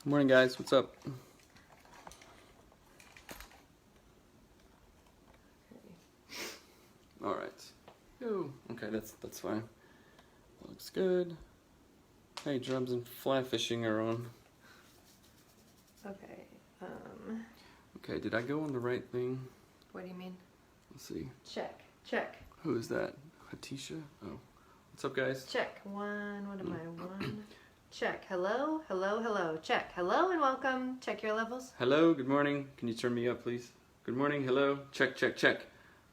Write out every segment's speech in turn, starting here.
Good morning, guys. What's up? All right. Oh, okay. That's fine. Looks good. Hey, drums and fly fishing are on. Okay. Okay. Did I go on the right thing? What do you mean? Let's see. Check. Who is that? Hatisha? Oh. What's up, guys? Check. One. What am I? One. Check. Hello. Check. Hello and welcome. Check your levels. Hello. Good morning. Can you turn me up, please? Good morning. Hello. Check.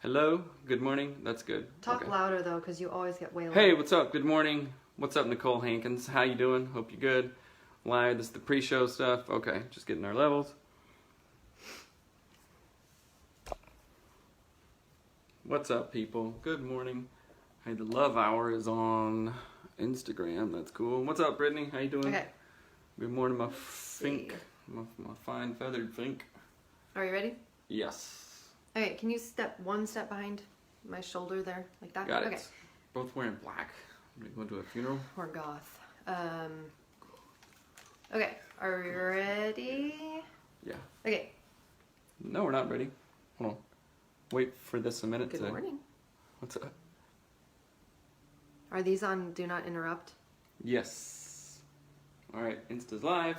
Hello. Good morning. That's good. Talk okay. louder though, because you always get way louder. Hey, what's up? Good morning. What's up, Nicole Hankins? How you doing? Hope you're good. Live. This is the pre-show stuff. Okay, just getting our levels. What's up, people? Good morning. Hey, the Love Hour is on Instagram. That's cool. What's up, Brittany? How you doing? Okay. Good morning, my fink. My fine feathered fink. Are you ready? Yes. Okay. Can you step one step behind my shoulder there, like that? Got it. Okay. Both wearing black. Are we going to a funeral? Or goth. Okay. Are you ready? Yeah. Okay. No, we're not ready. Hold on. Wait for this a minute. Good morning. What's up? Are these on Do Not Interrupt? Yes. All right, Insta's live.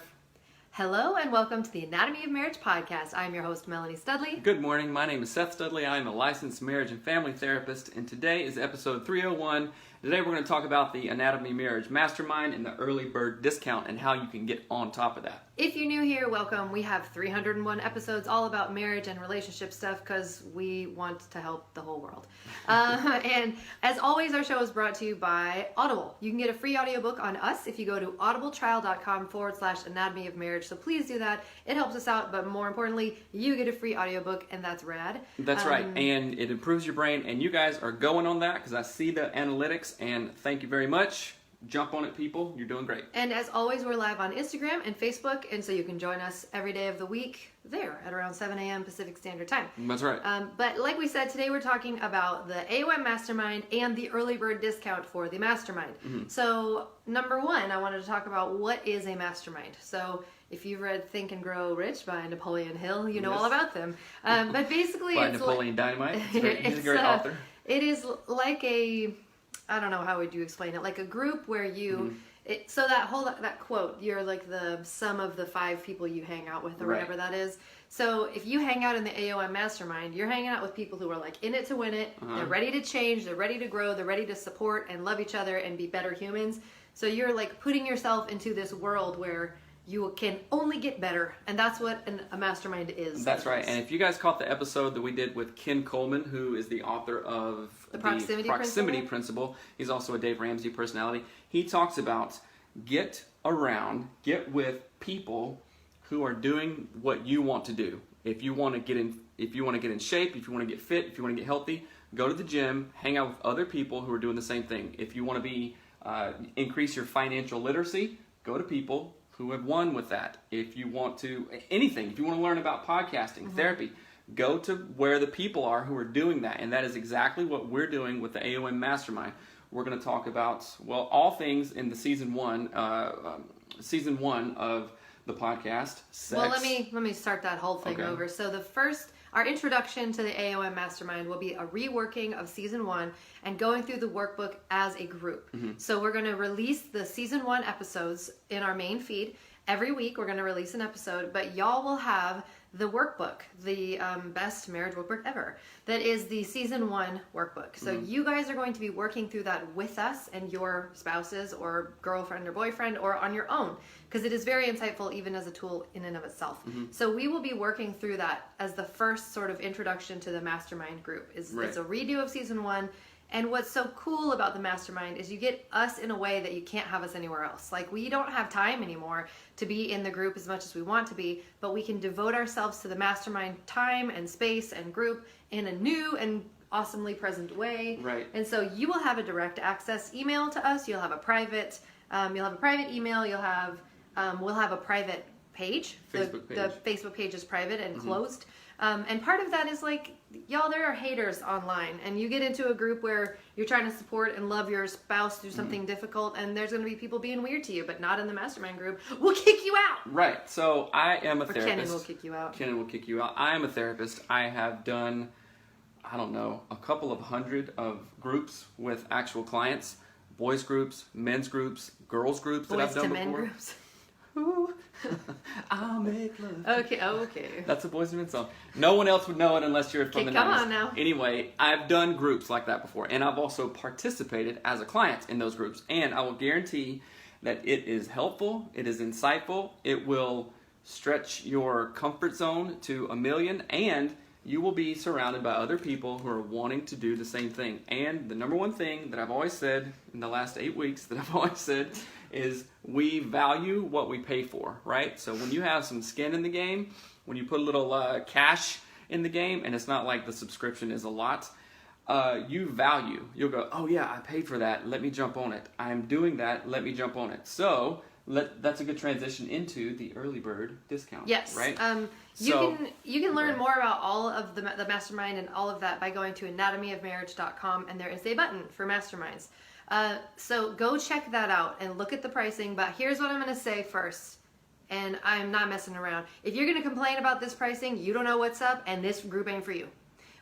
Hello and welcome to the Anatomy of Marriage podcast. I'm your host, Melanie Studley. Good morning. My name is Seth Studley. I am a licensed marriage and family therapist, and today is episode 301. Today we're going to talk about the Anatomy Marriage Mastermind and the early bird discount and how you can get on top of that. If you're new here, welcome. We have 301 episodes all about marriage and relationship stuff because we want to help the whole world. And as always, our show is brought to you by Audible. You can get a free audiobook on us if you go to audibletrial.com/anatomy of marriage. So please do that. It helps us out, but more importantly, you get a free audiobook, and that's rad. That's right, and it improves your brain, and you guys are going on that because I see the analytics, and thank you very much. Jump on it, people. You're doing great. And as always, we're live on Instagram and Facebook, and so you can join us every day of the week there at around 7 a.m. Pacific Standard Time. That's right. But like we said, today we're talking about the AOM Mastermind and the early bird discount for the Mastermind. Mm-hmm. So, number one, I wanted to talk about what is a Mastermind. So, if you've read Think and Grow Rich by Napoleon Hill, you know all about them. But basically, by it's Napoleon Dynamite. He's a great author. It is like a, I don't know, how would you explain it? Like a group where you, so that quote, you're like the sum of the 5 people you hang out with or whatever that is. So if you hang out in the AOM Mastermind, you're hanging out with people who are like in it to win it. They're ready to change. They're ready to grow. They're ready to support and love each other and be better humans. So you're like putting yourself into this world where you can only get better, and that's what a mastermind is. That's right. And if you guys caught the episode that we did with Ken Coleman, who is the author of the Proximity Principle, he's also a Dave Ramsey personality. He talks about get with people who are doing what you want to do. If you want to get in shape, if you want to get fit, if you want to get healthy, go to the gym, hang out with other people who are doing the same thing. If you want to increase your financial literacy, go to people who have won with that. If you want to, anything, if you want to learn about podcasting, therapy, go to where the people are who are doing that. And that is exactly what we're doing with the AOM Mastermind. We're going to talk about, well, all things in the season one of the podcast. Sex. Well, let me start that whole thing over. So our introduction to the AOM Mastermind will be a reworking of season 1 and going through the workbook as a group. So we're going to release the season 1 episodes in our main feed. Every week we're going to release an episode, but y'all will have the workbook, the best marriage workbook ever. That is the season 1 workbook. So you guys are going to be working through that with us and your spouses or girlfriend or boyfriend or on your own, because it is very insightful even as a tool in and of itself. So we will be working through that as the first sort of introduction to the mastermind group. It's a redo of season 1. And what's so cool about the mastermind is you get us in a way that you can't have us anywhere else. Like, we don't have time anymore to be in the group as much as we want to be, but we can devote ourselves to the mastermind time and space and group in a new and awesomely present way. Right. And so you will have a direct access email to us. You'll have a private email. You'll have, we'll have a private page. Facebook page. The Facebook page is private and closed. And part of that is like, y'all, there are haters online, and you get into a group where you're trying to support and love your spouse through something difficult, and there's going to be people being weird to you, but not in the mastermind group. We'll kick you out. Right. So I am a therapist. Kenan will kick you out. Kenan will kick you out. I am a therapist. I have done, I don't know, a couple of hundred of groups with actual clients. Boys groups, men's groups, girls groups that I've done before. Boys to men groups. Ooh, I'll make love. Okay. That's a Boys to Men song. No one else would know it unless you're from the 90s. Come on now. Anyway, I've done groups like that before, and I've also participated as a client in those groups. And I will guarantee that it is helpful, it is insightful, it will stretch your comfort zone to 1,000,000, and you will be surrounded by other people who are wanting to do the same thing. And the number one thing that I've always said in the last 8 weeks that I've always said is we value what we pay for, right? So when you have some skin in the game, when you put a little cash in the game, and it's not like the subscription is a lot, you value. You'll go, oh yeah, I paid for that. Let me jump on it. I'm doing that. Let me jump on it. So that's a good transition into the early bird discount. Yes. Right. You can learn more about all of the mastermind and all of that by going to anatomyofmarriage.com, and there is a button for masterminds. So go check that out and look at the pricing. But here's what I'm going to say first, and I'm not messing around. If you're going to complain about this pricing, you don't know what's up, and this group ain't for you.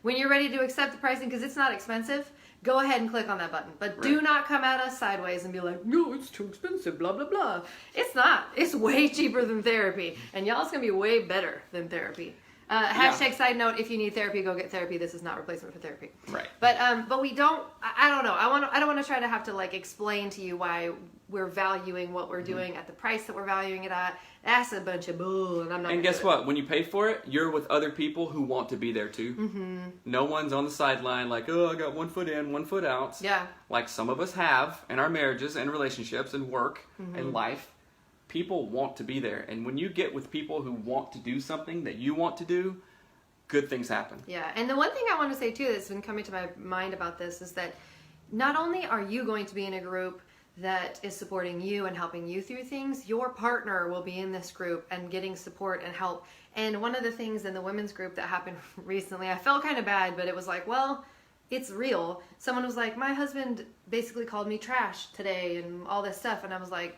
When you're ready to accept the pricing, because it's not expensive, go ahead and click on that button. But do not come at us sideways and be like, no, it's too expensive, blah, blah, blah. It's not. It's way cheaper than therapy. And y'all, it's going to be way better than therapy. Hashtag side note, if you need therapy, go get therapy. This is not replacement for therapy. Right. But we don't, I don't know. I don't want to try to have to like explain to you why we're valuing what we're doing at the price that we're valuing it at. That's a bunch of bull, and I'm not. And guess what? When you pay for it, you're with other people who want to be there too. Mm-hmm. No one's on the sideline like, oh, I got 1 foot in, 1 foot out. Yeah. Like some of us have in our marriages and relationships and work and life. People want to be there. And when you get with people who want to do something that you want to do, good things happen. Yeah. And the one thing I want to say too that's been coming to my mind about this is that not only are you going to be in a group that is supporting you and helping you through things, your partner will be in this group and getting support and help. And one of the things in the women's group that happened recently, I felt kind of bad, but it was like, well, it's real. Someone was like, my husband basically called me trash today and all this stuff. And I was like,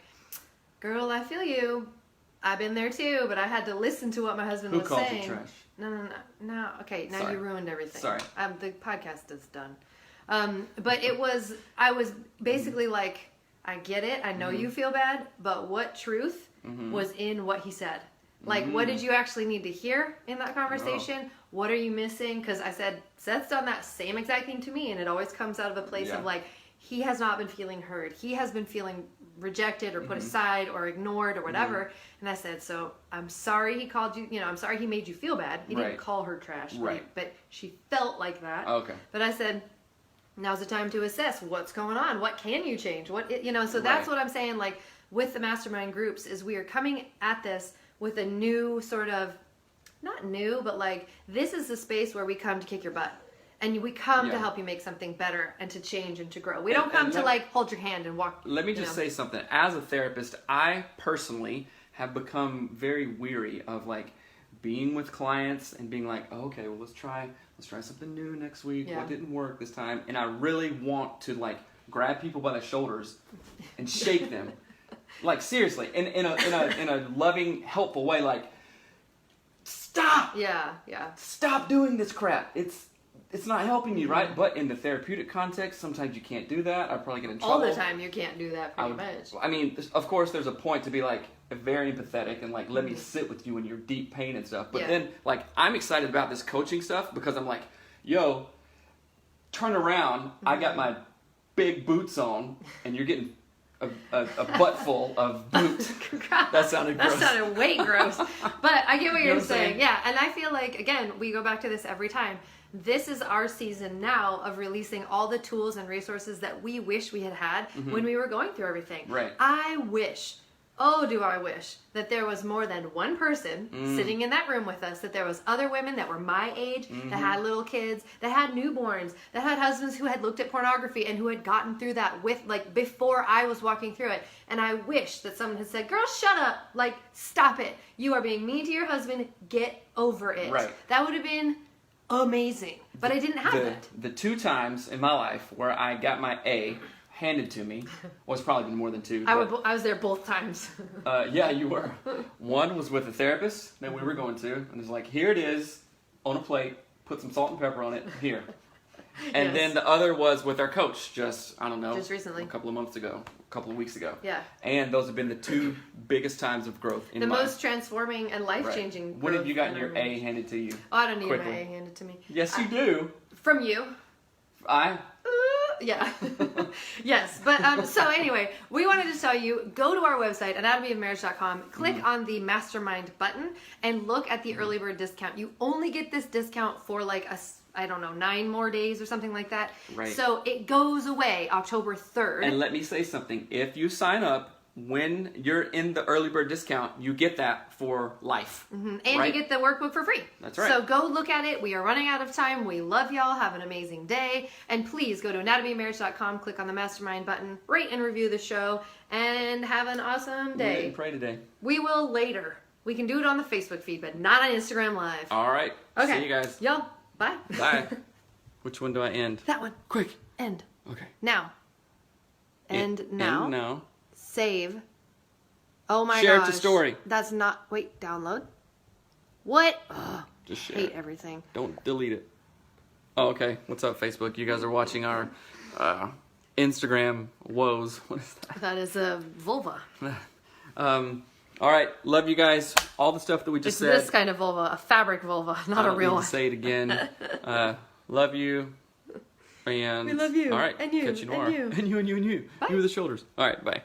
girl, I feel you. I've been there too, but I had to listen to what my husband was saying. Who called you trash? No. Okay, now Sorry. You ruined everything. Sorry. The podcast is done. But I was basically like, I get it. I know you feel bad, but what truth was in what he said? Like, what did you actually need to hear in that conversation? What are you missing? Because I said, Seth's done that same exact thing to me, and it always comes out of a place of like, he has not been feeling heard. He has been feeling rejected or put aside or ignored or whatever. And I said, so I'm sorry he called you, I'm sorry he made you feel bad. He didn't call her trash, but she felt like that. Okay. But I said, now's the time to assess what's going on. What can you change? So that's what I'm saying, like, with the mastermind groups is we are coming at this with a new sort of, not new, but like, this is the space where we come to kick your butt. And we come to help you make something better and to change and to grow. We don't come to like hold your hand and walk. Let me just say something. As a therapist, I personally have become very weary of like being with clients and being like, oh, okay, well let's try something new next week. What didn't work this time? And I really want to like grab people by the shoulders and shake them. Like seriously, in a loving, helpful way. Like, stop. Yeah. Stop doing this crap. It's not helping you, right? But in the therapeutic context, sometimes you can't do that. I'd probably get in trouble. All the time you can't do that pretty much. I mean, of course, there's a point to be like very empathetic and like let me sit with you in your deep pain and stuff. But then like I'm excited about this coaching stuff because I'm like, yo, turn around. I got my big boots on and you're getting a butt full of boot. That sounded gross. That sounded way gross. But I get what you're saying. Yeah, and I feel like, again, we go back to this every time. This is our season now of releasing all the tools and resources that we wish we had when we were going through everything. Right. I wish Oh, do I wish that there was more than one person sitting in that room with us, that there was other women that were my age, that had little kids, that had newborns, that had husbands who had looked at pornography and who had gotten through that with, like, before I was walking through it. And I wish that someone had said, girl, shut up. Like, stop it. You are being mean to your husband. Get over it. Right. That would have been amazing. But I didn't have that. The 2 times in my life where I got my A handed to me, well, it's probably been more than 2. I was there both times. Yeah, you were. One was with a therapist that we were going to, and it's like, here it is on a plate, put some salt and pepper on it, here. And Yes. then the other was with our coach, just recently. a couple of months ago, a couple of weeks ago. Yeah. And those have been the 2 biggest times of growth in The my most transforming and life-changing Right. When have you gotten growth your in our A marriage. handed to you? Oh, I don't need quickly? my A handed to me. Yes, you do. From you. Yeah. Yes. But so anyway, we wanted to tell you, go to our website, anatomyofmarriage.com, click on the mastermind button, and look at the early bird discount. You only get this discount for like I don't know, 9 more days or something like that. Right. So it goes away October 3rd. And let me say something. If you sign up when you're in the early bird discount, you get that for life. And right? you get the workbook for free. That's right. So go look at it. We are running out of time. We love y'all. Have an amazing day. And please go to anatomyofmarriage.com, click on the mastermind button, rate and review the show, and have an awesome day. And pray today. We will later. We can do it on the Facebook feed, but not on Instagram Live. All right. Okay. See you guys. Y'all, bye. Bye. Which one do I end? That one. Quick. End. Okay. Now. End now. End now. Save. Oh my gosh. Share it to story. That's not. Wait, download. What? Ugh, Just share hate it. everything. Don't delete it. Oh, okay. What's up, Facebook? You guys are watching our Instagram woes. What is that? That is a vulva. All right. Love you guys. All the stuff that we just It's said. this kind of vulva, a fabric vulva, not I a don't real need one. to say it again. Love you. And We love you. All right. And you. Catch you tomorrow. And you. And you. And you. And you. Bye. You with the shoulders. All right. Bye.